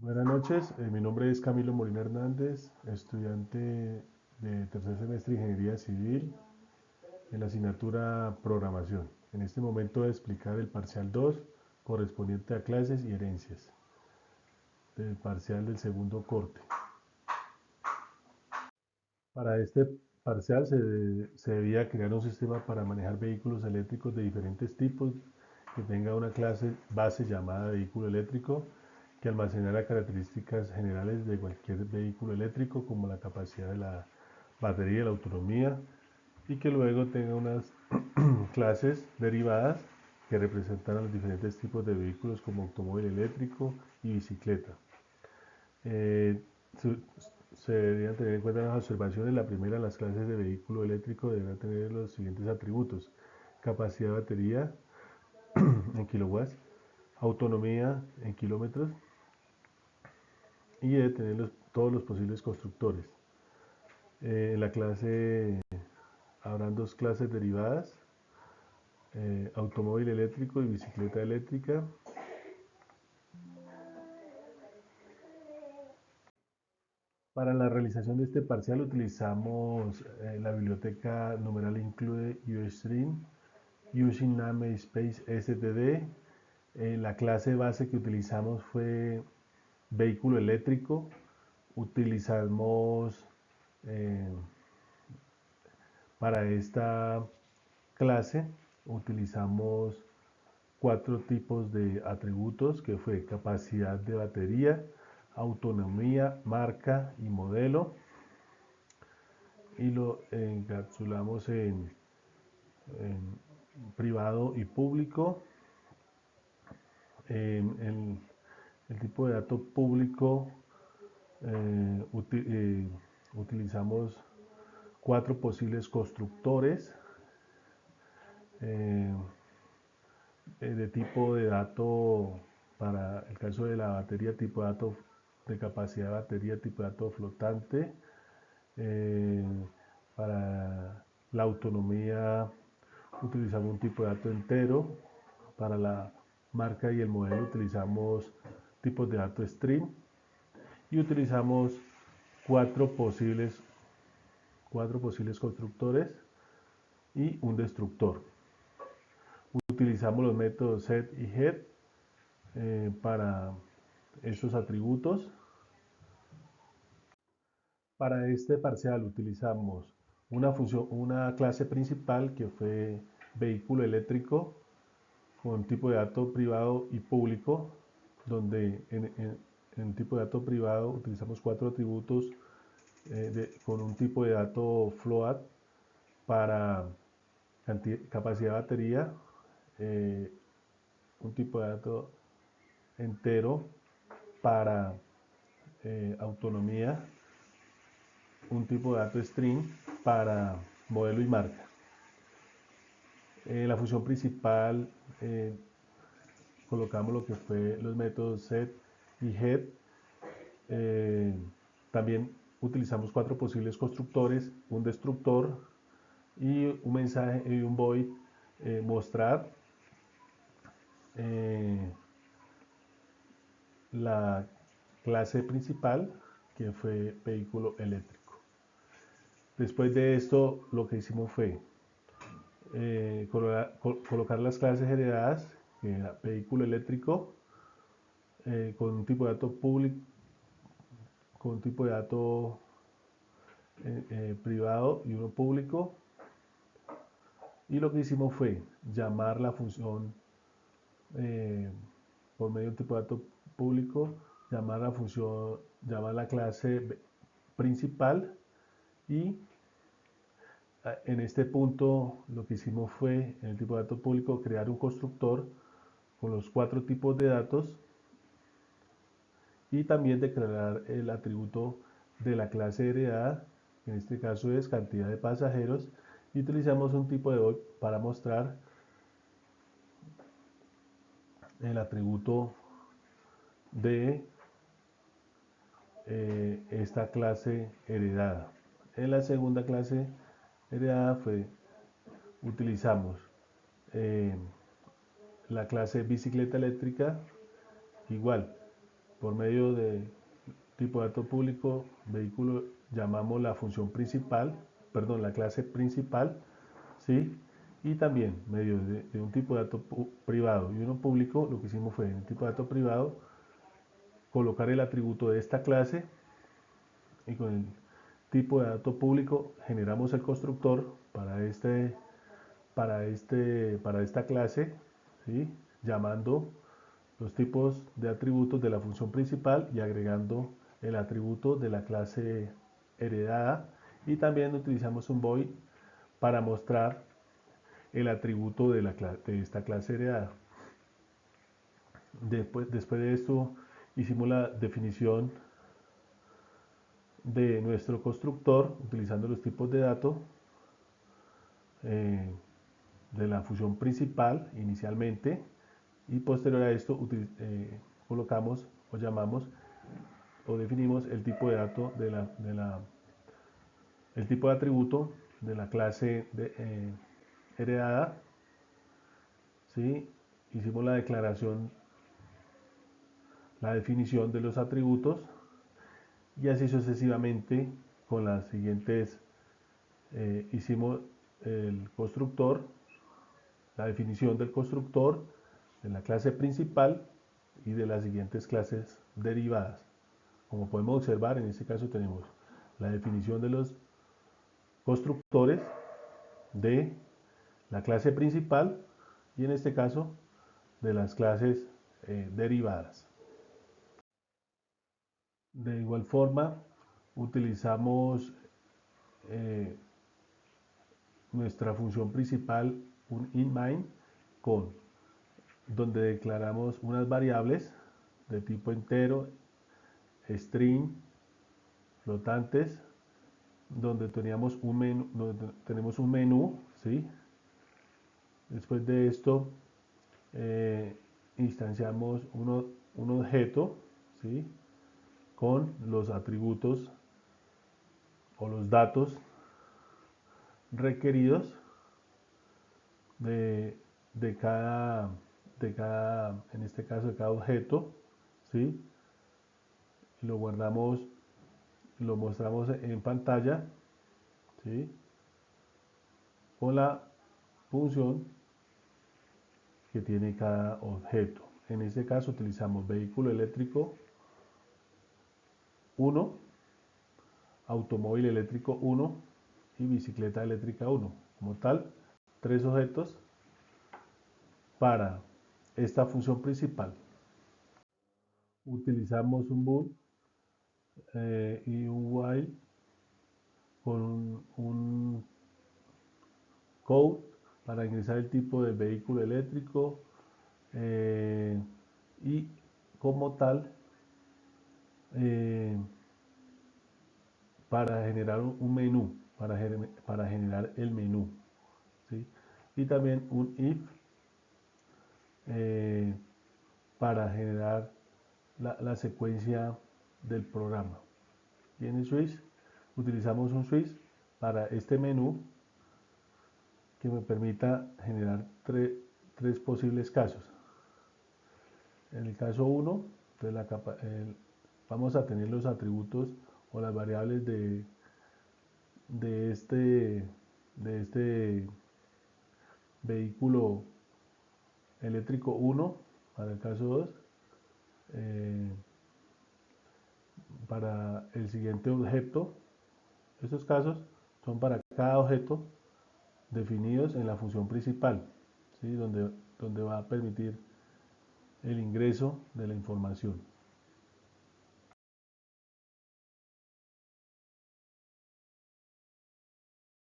Buenas noches, mi nombre es Camilo Molina Hernández, estudiante de tercer semestre de Ingeniería Civil en la asignatura Programación. En este momento voy a explicar el parcial 2 correspondiente a clases y herencias del parcial del segundo corte. Para este parcial se debía crear un sistema para manejar vehículos eléctricos de diferentes tipos que tenga una clase base llamada vehículo eléctrico que almacenara características generales de cualquier vehículo eléctrico como la capacidad de la batería, la autonomía y que luego tenga unas clases derivadas que representaran los diferentes tipos de vehículos como automóvil eléctrico y bicicleta. Eh, su- Se deberían tener en cuenta las observaciones. La primera, las clases de vehículo eléctrico deberán tener los siguientes atributos: capacidad de batería en kilowatts, autonomía en kilómetros y debe tener todos los posibles constructores. En la clase habrán dos clases derivadas, automóvil eléctrico y bicicleta eléctrica. Para la realización de este parcial utilizamos la biblioteca numeral include UStream, Using Namespace STD. La clase base que utilizamos fue vehículo eléctrico. Utilizamos eh, para esta clase utilizamos cuatro tipos de atributos que fue capacidad de batería, autonomía, marca y modelo, y lo encapsulamos en privado y público. En el tipo de dato público utilizamos cuatro posibles constructores eh, de tipo de dato. Para el caso de la batería, tipo de dato de capacidad de batería, tipo de dato flotante. Eh, para la autonomía utilizamos un tipo de dato entero. Para la marca y el modelo utilizamos tipos de dato string. Y utilizamos cuatro posibles constructores y un destructor. Utilizamos los métodos set y head para estos atributos. Para este parcial utilizamos una clase principal que fue vehículo eléctrico con tipo de dato privado y público, donde en tipo de dato privado utilizamos cuatro atributos con un tipo de dato float para capacidad de batería, eh, un tipo de dato entero para autonomía, un tipo de dato string para modelo y marca. La función principal colocamos lo que fue los métodos set y head. También utilizamos cuatro posibles constructores, un destructor y un mensaje y un void mostrar eh, la clase principal que fue vehículo eléctrico. Después de esto lo que hicimos fue colocar las clases heredadas, que era vehículo eléctrico, con un tipo de dato público, con un tipo de dato privado y uno público. Y lo que hicimos fue llamar la función por medio de un tipo de dato público, llamar la clase principal y en este punto lo que hicimos fue en el tipo de dato público crear un constructor con los cuatro tipos de datos y también declarar el atributo de la clase heredada, que en este caso es cantidad de pasajeros, y utilizamos un tipo de void para mostrar el atributo de esta clase heredada. En la segunda clase heredada utilizamos eh, la clase bicicleta eléctrica igual. por medio de tipo de dato público, vehículo, llamamos la función principal, perdón, la clase principal, ¿sí? Y también, medio de un tipo de dato privado y uno público, lo que hicimos fue en el tipo de dato privado colocar el atributo de esta clase y con el tipo de dato público generamos el constructor para esta clase, ¿sí? Llamando los tipos de atributos de la función principal y agregando el atributo de la clase heredada, y también utilizamos un void para mostrar el atributo de esta clase heredada. Después de esto hicimos la definición de nuestro constructor utilizando los tipos de datos de la función principal inicialmente, y posterior a esto colocamos o llamamos o definimos el tipo de dato el tipo de atributo de la clase heredada, ¿sí? Hicimos la declaración, la definición de los atributos, y así sucesivamente con las siguientes. Hicimos el constructor, la definición del constructor de la clase principal y de las siguientes clases derivadas. Como podemos observar, en este caso tenemos la definición de los constructores de la clase principal y en este caso de las clases derivadas. De igual forma, utilizamos nuestra función principal, un inMain, donde declaramos unas variables de tipo entero, string, flotantes, donde tenemos un menú, ¿sí? Después de esto instanciamos un objeto, ¿sí? Con los atributos o los datos requeridos de cada, en este caso de cada objeto, ¿sí? Lo guardamos, lo mostramos en pantalla, ¿sí? Con la función que tiene cada objeto. En este caso utilizamos vehículo eléctrico 1, automóvil eléctrico 1 y bicicleta eléctrica 1. Como tal, 3 objetos para esta función principal. Utilizamos un bool y un while con un code para ingresar el tipo de vehículo eléctrico y como tal para generar un menú, para generar el menú, ¿sí? Y también un if para generar la secuencia del programa. Y en el switch utilizamos un switch para este menú que me permita generar tres posibles casos. En el caso 1, vamos a tener los atributos o las variables de este vehículo eléctrico 1 para el caso 2. Para el siguiente objeto, estos casos son para cada objeto definidos en la función principal, ¿sí? donde va a permitir el ingreso de la información.